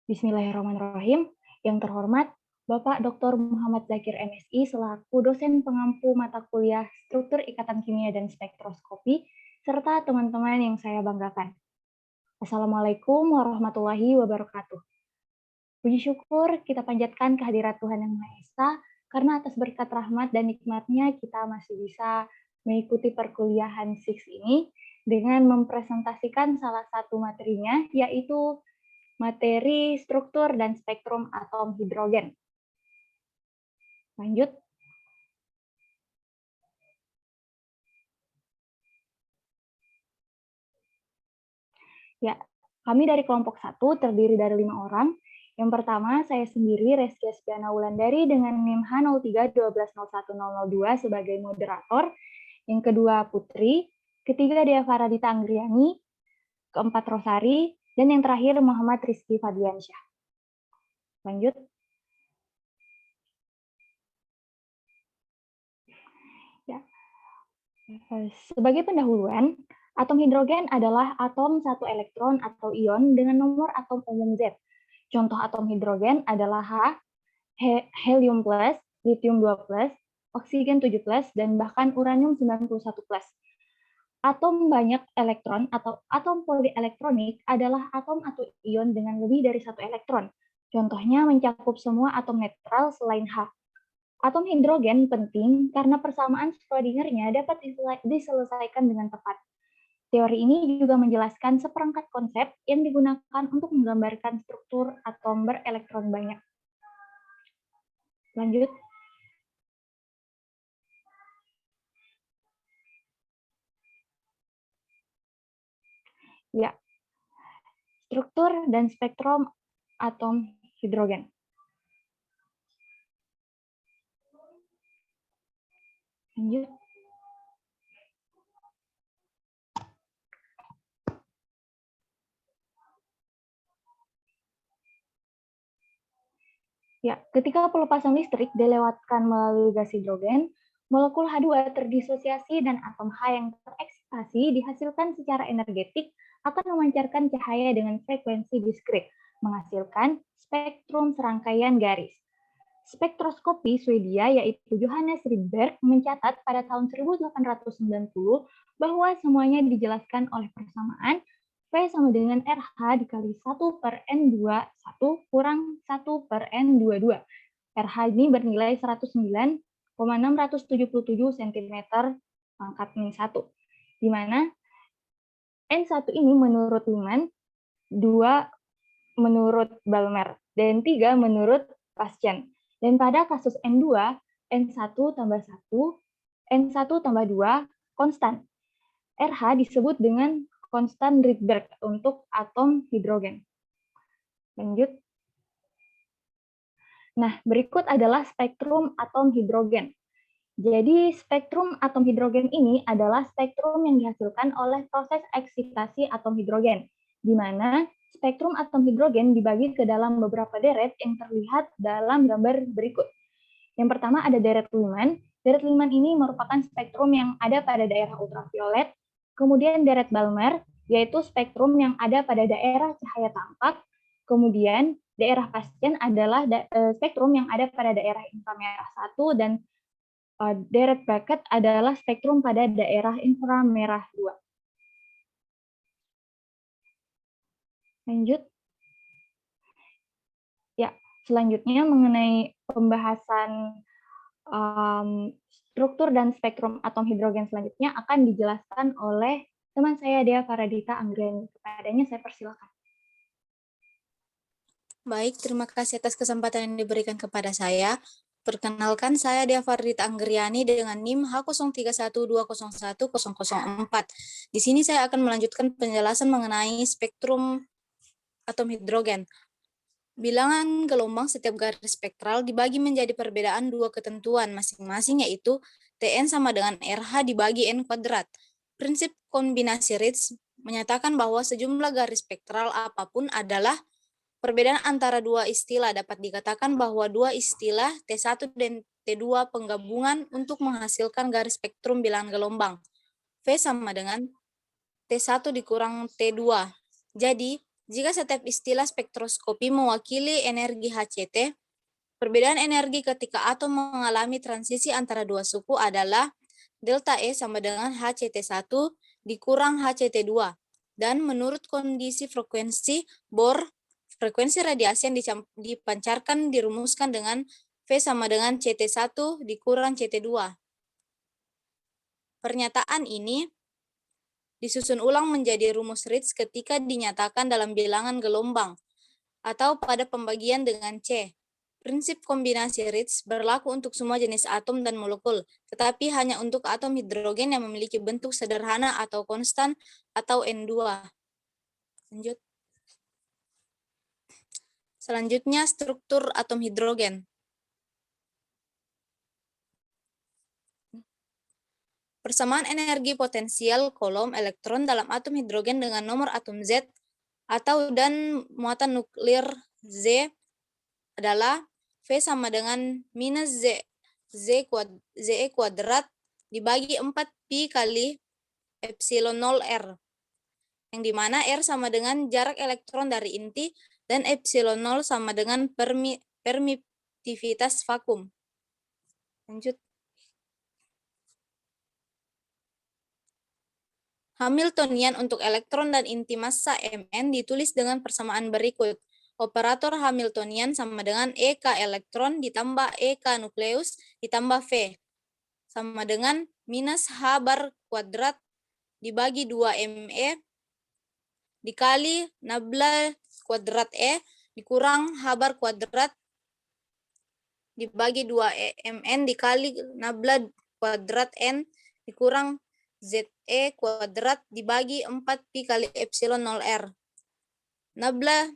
Bismillahirrahmanirrahim. Yang terhormat, Bapak Dr. Muhammad Zakir MSI selaku dosen pengampu mata kuliah Struktur Ikatan Kimia dan Spektroskopi, serta teman-teman yang saya banggakan. Assalamualaikum warahmatullahi wabarakatuh. Puji syukur kita panjatkan kehadirat Tuhan Yang Maha Esa, karena atas berkat rahmat dan nikmatnya kita masih bisa mengikuti perkuliahan SIX ini dengan mempresentasikan salah satu materinya, yaitu materi struktur dan spektrum atom hidrogen. Lanjut. Ya, kami dari kelompok 1 terdiri dari 5 orang. Yang pertama, saya sendiri, Reski Aspiana Wulandari dengan NIM H0312010002 sebagai moderator. Yang kedua, Putri. Ketiga, Dea Faradita Anggriani. Keempat, Rosari. Dan yang terakhir, Muhammad Rizky Fadliansyah. Lanjut. Ya. Sebagai pendahuluan, atom hidrogen adalah atom satu elektron atau ion dengan nomor atom umum Z. Contoh atom hidrogen adalah helium plus, lithium 2+, oksigen 7+, dan bahkan uranium 91+. Atom banyak elektron atau atom polielektronik adalah atom atau ion dengan lebih dari satu elektron. Contohnya mencakup semua atom netral selain H. Atom hidrogen penting karena persamaan Schrödinger-nya dapat diselesaikan dengan tepat. Teori ini juga menjelaskan seperangkat konsep yang digunakan untuk menggambarkan struktur atom berelektron banyak. Lanjut. Ya, struktur dan spektrum atom hidrogen. Lanjut. Ya, ketika pelepasan listrik dilewatkan melalui gas hidrogen, molekul H2 terdisosiasi dan atom H yang tereksitasi dihasilkan secara energetik akan memancarkan cahaya dengan frekuensi diskrit, menghasilkan spektrum serangkaian garis. Spektroskopi Swedia yaitu Johannes Rydberg mencatat pada tahun 1890 bahwa semuanya dijelaskan oleh persamaan V sama dengan RH dikali 1/N21 kurang 1/N22. RH ini bernilai 109,677 cm pangkat min 1, di mana N1 ini menurut Lyman, 2 menurut Balmer, dan 3 menurut Paschen. Dan pada kasus N2, N1 tambah 1, N1 tambah 2, konstan. RH disebut dengan konstan Rydberg untuk atom hidrogen. Lanjut. Nah, berikut adalah spektrum atom hidrogen. Jadi, spektrum atom hidrogen ini adalah spektrum yang dihasilkan oleh proses eksitasi atom hidrogen, di mana spektrum atom hidrogen dibagi ke dalam beberapa deret yang terlihat dalam gambar berikut. Yang pertama ada deret Lyman. Deret Lyman ini merupakan spektrum yang ada pada daerah ultraviolet. Kemudian deret Balmer, yaitu spektrum yang ada pada daerah cahaya tampak. Kemudian daerah Paschen adalah spektrum yang ada pada daerah inframerah 1, dan deret Beckett adalah spektrum pada daerah inframerah 2. Lanjut. Ya, selanjutnya mengenai pembahasan struktur dan spektrum atom hidrogen selanjutnya akan dijelaskan oleh teman saya Dea Faradita Anggriani. Kepadanya saya persilakan. Baik, terima kasih atas kesempatan yang diberikan kepada saya. Perkenalkan, saya Dea Faradita Anggriani dengan NIM H0312011004. Di sini saya akan melanjutkan penjelasan mengenai spektrum atom hidrogen. Bilangan gelombang setiap garis spektral dibagi menjadi perbedaan dua ketentuan masing-masing, yaitu Tn sama dengan RH dibagi N kuadrat. Prinsip kombinasi Ritz menyatakan bahwa sejumlah garis spektral apapun adalah perbedaan antara dua istilah. Dapat dikatakan bahwa dua istilah T1 dan T2 penggabungan untuk menghasilkan garis spektrum bilangan gelombang. V sama dengan T1 dikurang T2. Jadi, Jika setiap istilah spektroskopi mewakili energi HCT, perbedaan energi ketika atom mengalami transisi antara dua suku adalah delta E sama dengan HCT1 dikurang HCT2. Dan menurut kondisi frekuensi Bohr, frekuensi radiasi yang dipancarkan dirumuskan dengan V sama dengan CT1 dikurang CT2. Pernyataan ini disusun ulang menjadi rumus Ritz ketika dinyatakan dalam bilangan gelombang atau pada pembagian dengan C. Prinsip kombinasi Ritz berlaku untuk semua jenis atom dan molekul, tetapi hanya untuk atom hidrogen yang memiliki bentuk sederhana atau konstan atau N2. Lanjut. Selanjutnya, struktur atom hidrogen. Persamaan energi potensial kolom elektron dalam atom hidrogen dengan nomor atom Z atau dan muatan nuklir Z adalah V sama dengan minus ZE kuadrat dibagi 4pi kali epsilon 0 R, yang dimana R sama dengan jarak elektron dari inti dan epsilon 0 sama dengan permitivitas vakum. Lanjut. Hamiltonian untuk elektron dan inti massa Mn ditulis dengan persamaan berikut. Operator Hamiltonian sama dengan EK elektron ditambah EK nukleus ditambah V sama dengan minus H bar kuadrat dibagi 2 ME dikali nabla kuadrat E dikurang H bar kuadrat dibagi 2 Mn dikali nabla kuadrat N dikurang ZE kuadrat dibagi 4pi kali epsilon 0 R. Nabla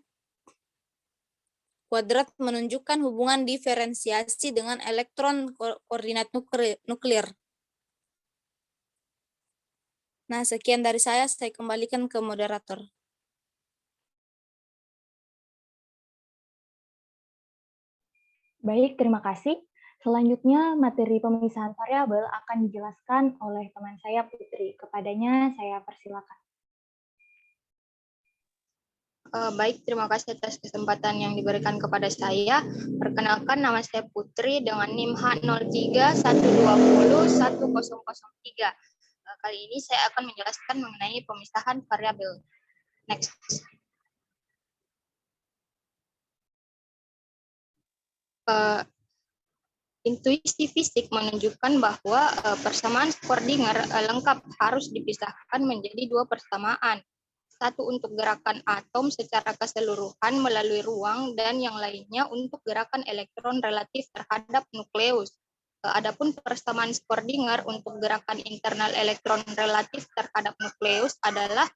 kuadrat menunjukkan hubungan diferensiasi dengan elektron koordinat nuklir. Nah, sekian dari saya kembalikan ke moderator. Baik, terima kasih. Selanjutnya, materi pemisahan variabel akan dijelaskan oleh teman saya Putri. Kepadanya saya persilakan. Baik, terima kasih atas kesempatan yang diberikan kepada saya. Perkenalkan, nama saya Putri dengan NIM H0312010003. Kali ini saya akan menjelaskan mengenai pemisahan variabel. Next. Intuisi fisik menunjukkan bahwa persamaan Schrödinger lengkap harus dipisahkan menjadi dua persamaan. Satu untuk gerakan atom secara keseluruhan melalui ruang dan yang lainnya untuk gerakan elektron relatif terhadap nukleus. Adapun persamaan Schrödinger untuk gerakan internal elektron relatif terhadap nukleus adalah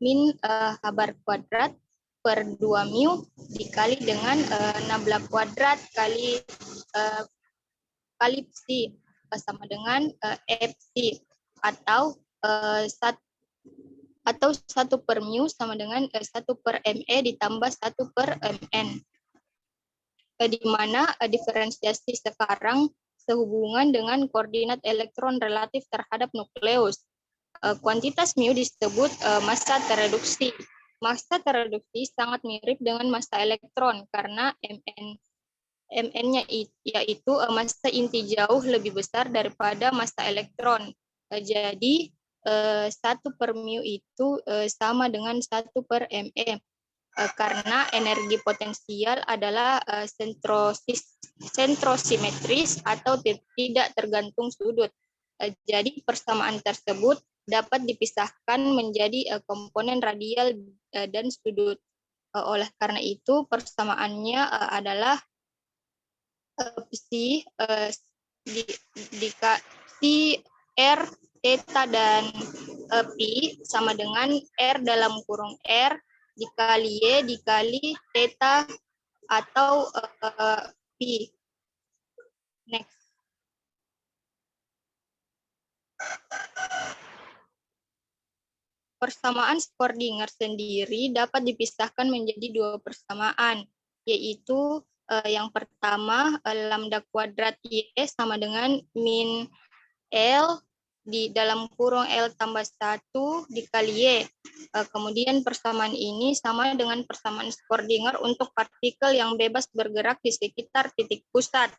min H bar kuadrat per 2 mu dikali dengan nabla kuadrat kali psi sama dengan fc atau 1 per mu sama dengan 1 per me ditambah 1 per mn. Di mana diferensiasi sekarang sehubungan dengan koordinat elektron relatif terhadap nukleus. Kuantitas mu disebut massa tereduksi. Massa tereduksi sangat mirip dengan massa elektron karena mn-nya yaitu massa inti jauh lebih besar daripada massa elektron. Jadi 1 per mu itu sama dengan 1 per me karena energi potensial adalah sentrosimetris atau tidak tergantung sudut. Jadi persamaan tersebut dapat dipisahkan menjadi komponen radial dan sudut. Oleh karena itu persamaannya adalah psi dikasih R, theta, dan pi sama dengan R dalam kurung R dikali Y dikali theta atau pi. Next. Persamaan Schrödinger sendiri dapat dipisahkan menjadi dua persamaan, yaitu yang pertama lambda kuadrat Y sama dengan min L di dalam kurung L tambah 1 dikali Y. Kemudian persamaan ini sama dengan persamaan Schrödinger untuk partikel yang bebas bergerak di sekitar titik pusat,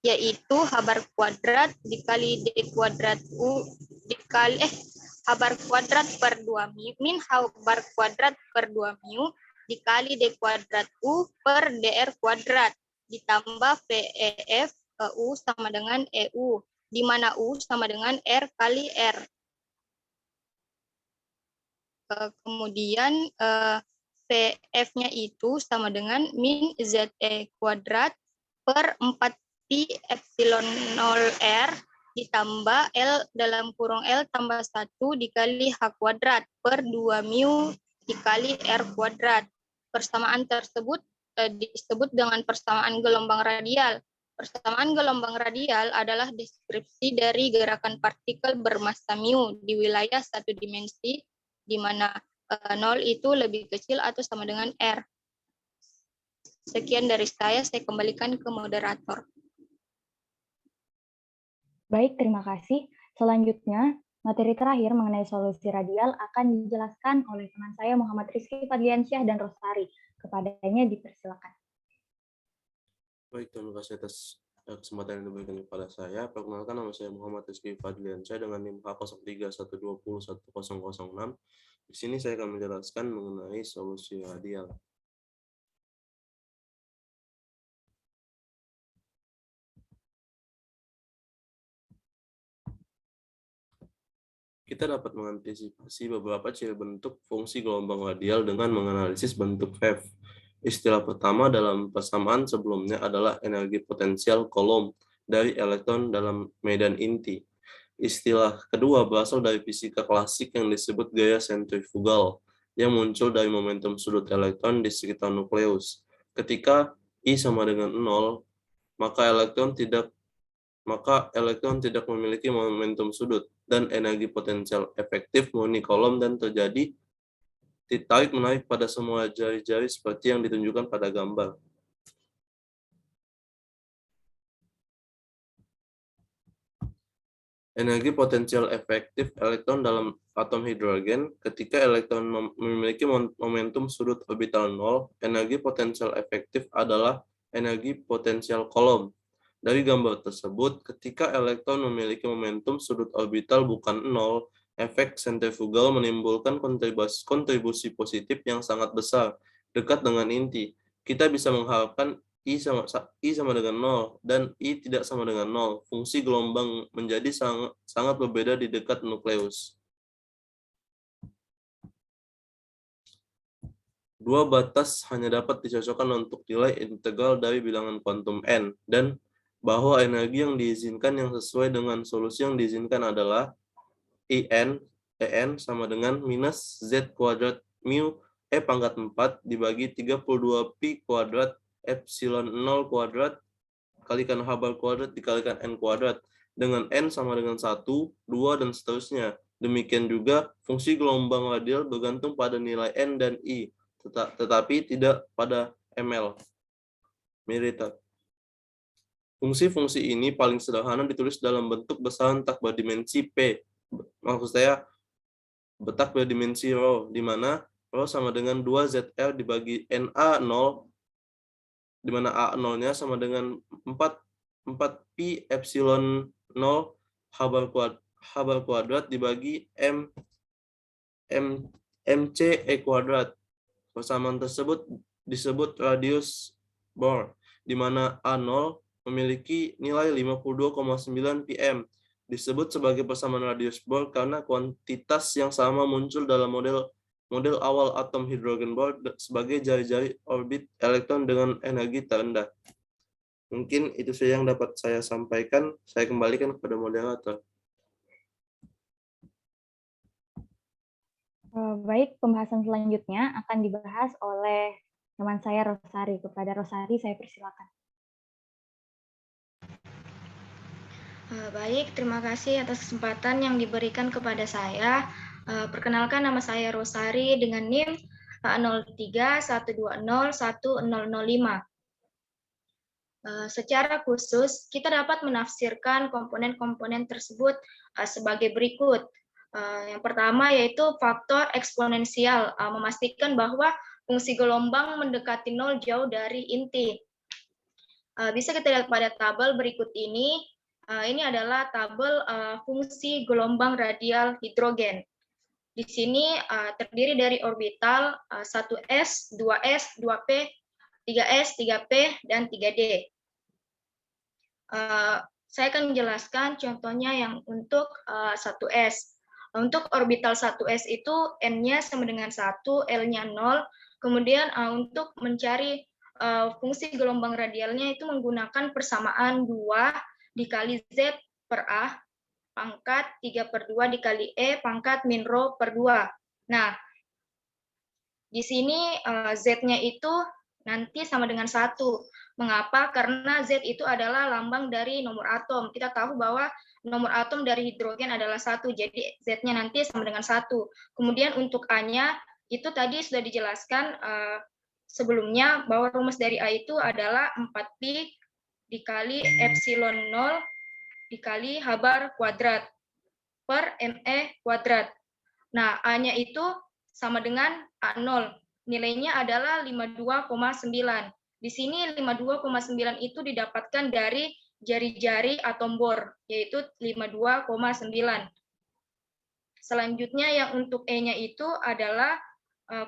yaitu H bar kuadrat dikali D kuadrat U dikali H bar kuadrat per 2 mu min H bar kuadrat per 2 mu dikali D kuadrat U per DR kuadrat ditambah VEF U sama dengan EU, di mana U sama dengan R kali R. Kemudian VF-nya itu sama dengan min ZE kuadrat per 4pi epsilon 0R ditambah L dalam kurung L tambah 1 dikali H kuadrat per 2 mu dikali R kuadrat. Persamaan tersebut disebut dengan persamaan gelombang radial. Persamaan gelombang radial adalah deskripsi dari gerakan partikel bermassa mu di wilayah satu dimensi, di mana 0 itu lebih kecil atau sama dengan R. Sekian dari saya kembalikan ke moderator. Baik, terima kasih. Selanjutnya, materi terakhir mengenai solusi radial akan dijelaskan oleh teman saya Muhammad Rizky Fadliansyah dan Rosari. Kepadanya dipersilakan. Baik, terima kasih atas kesempatan yang diberikan kepada saya. Perkenalkan, nama saya Muhammad Rizky Fadliansyah dengan NIM H0312010006. Di sini saya akan menjelaskan mengenai solusi radial. Kita dapat mengantisipasi beberapa ciri bentuk fungsi gelombang radial dengan menganalisis bentuk VEF. Istilah pertama dalam persamaan sebelumnya adalah energi potensial Coulomb dari elektron dalam medan inti. Istilah kedua berasal dari fisika klasik yang disebut gaya sentrifugal, yang muncul dari momentum sudut elektron di sekitar nukleus. Ketika I sama dengan 0, maka elektron tidak memiliki momentum sudut, dan energi potensial efektif murni Coulomb dan terjadi ditarik-menarik pada semua jari-jari seperti yang ditunjukkan pada gambar. Energi potensial efektif elektron dalam atom hidrogen. Ketika elektron memiliki momentum sudut orbital 0, energi potensial efektif adalah energi potensial Coulomb. Dari gambar tersebut, ketika elektron memiliki momentum sudut orbital bukan 0, efek sentrifugal menimbulkan kontribusi positif yang sangat besar dekat dengan inti. Kita bisa mengharapkan I sama dengan 0 dan I tidak sama dengan 0. Fungsi gelombang menjadi sangat berbeda di dekat nukleus. Dua batas hanya dapat dicocokkan untuk nilai integral dari bilangan kuantum n, dan bahwa energi yang diizinkan yang sesuai dengan solusi yang diizinkan adalah En sama dengan minus Z kuadrat mu E pangkat 4 dibagi 32 pi kuadrat epsilon 0 kuadrat kalikan H bar kuadrat dikalikan N kuadrat, dengan N sama dengan 1, 2, dan seterusnya. Demikian juga fungsi gelombang radial bergantung pada nilai N dan I, tetapi tidak pada ml. Militer. Fungsi-fungsi ini paling sederhana ditulis dalam bentuk besaran tak berdimensi P. Maksud saya, betak berdimensi ρ, di mana ρ sama dengan 2ZR dibagi NA0, di mana A0-nya sama dengan 4pi epsilon 0 H bar kuadrat dibagi MC E kuadrat. Persamaan tersebut disebut radius Bohr, di mana A0 memiliki nilai 52,9 pm. Disebut sebagai persamaan radius Bohr karena kuantitas yang sama muncul dalam model awal atom hidrogen Bohr sebagai jari-jari orbit elektron dengan energi terendah. Mungkin itu saja yang dapat saya sampaikan. Saya kembalikan kepada moderator. Baik, pembahasan selanjutnya akan dibahas oleh teman saya Rosari. Kepada Rosari, saya persilakan. Baik, terima kasih atas kesempatan yang diberikan kepada saya. Perkenalkan, nama saya Rosari dengan NIM 0312010005. Secara khusus, kita dapat menafsirkan komponen-komponen tersebut sebagai berikut. Yang pertama yaitu faktor eksponensial, memastikan bahwa fungsi gelombang mendekati nol jauh dari inti. Bisa kita lihat pada tabel berikut ini. Ini adalah tabel fungsi gelombang radial hidrogen. Di sini terdiri dari orbital 1s, 2s, 2p, 3s, 3p, dan 3d. Saya akan menjelaskan contohnya yang untuk 1s. Untuk orbital 1s itu n-nya sama dengan 1, L-nya 0. Kemudian untuk mencari fungsi gelombang radialnya itu menggunakan persamaan 2 dikali Z per A pangkat 3/2 dikali E pangkat min rho per 2. Nah, di sini Z-nya itu nanti sama dengan 1. Mengapa? Karena Z itu adalah lambang dari nomor atom. Kita tahu bahwa nomor atom dari hidrogen adalah 1, jadi Z-nya nanti sama dengan 1. Kemudian untuk A-nya, itu tadi sudah dijelaskan sebelumnya, bahwa rumus dari A itu adalah 4pi dikali epsilon 0 dikali H bar kuadrat per ME kuadrat. Nah, A-nya itu sama dengan A0. Nilainya adalah 52,9. Di sini 52,9 itu didapatkan dari jari-jari atom bor, yaitu 52,9. Selanjutnya yang untuk E-nya itu adalah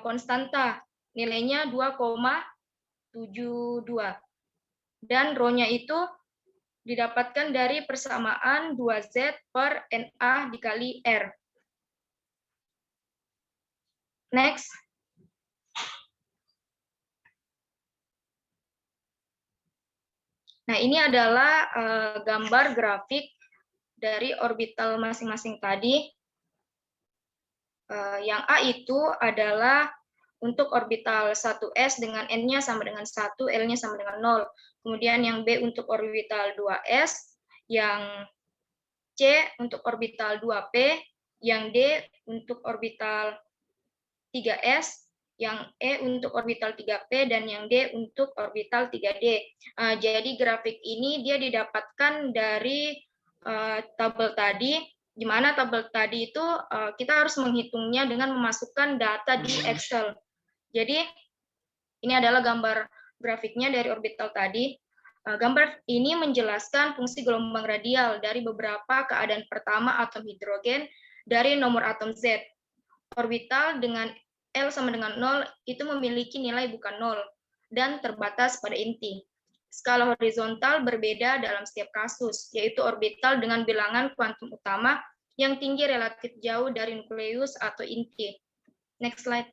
konstanta, nilainya 2,72. Dan rho-nya itu didapatkan dari persamaan 2Z per Na dikali R. Next. Nah, ini adalah gambar grafik dari orbital masing-masing tadi. Yang A itu adalah untuk orbital 1s dengan n-nya sama dengan 1, L-nya sama dengan 0. Kemudian yang B untuk orbital 2s, yang C untuk orbital 2p, yang D untuk orbital 3s, yang E untuk orbital 3p, dan yang D untuk orbital 3d. Jadi grafik ini dia didapatkan dari tabel tadi, di mana tabel tadi itu kita harus menghitungnya dengan memasukkan data di Excel. Jadi ini adalah gambar grafiknya dari orbital tadi. Gambar ini menjelaskan fungsi gelombang radial dari beberapa keadaan pertama atom hidrogen dari nomor atom Z. Orbital dengan L sama dengan 0 itu memiliki nilai bukan 0 dan terbatas pada inti. Skala horizontal berbeda dalam setiap kasus, yaitu orbital dengan bilangan kuantum utama yang tinggi relatif jauh dari nukleus atau inti. Next slide.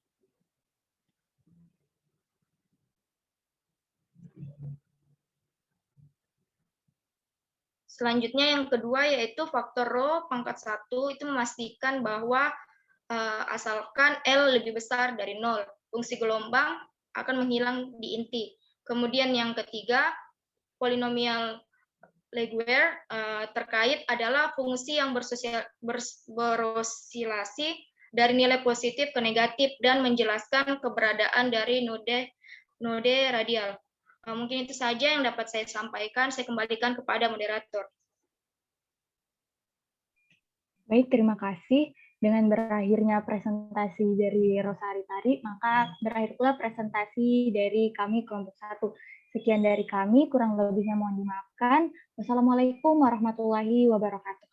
Selanjutnya yang kedua yaitu faktor rho pangkat 1 itu memastikan bahwa asalkan L lebih besar dari 0, fungsi gelombang akan menghilang di inti. Kemudian yang ketiga, polinomial Laguerre terkait adalah fungsi yang berosilasi dari nilai positif ke negatif dan menjelaskan keberadaan dari node radial. Mungkin itu saja yang dapat saya sampaikan. Saya kembalikan kepada moderator. Baik, terima kasih. Dengan berakhirnya presentasi dari Rosari tadi, maka berakhir pula presentasi dari kami kelompok 1. Sekian dari kami, kurang lebihnya mohon dimaafkan. Wassalamualaikum warahmatullahi wabarakatuh.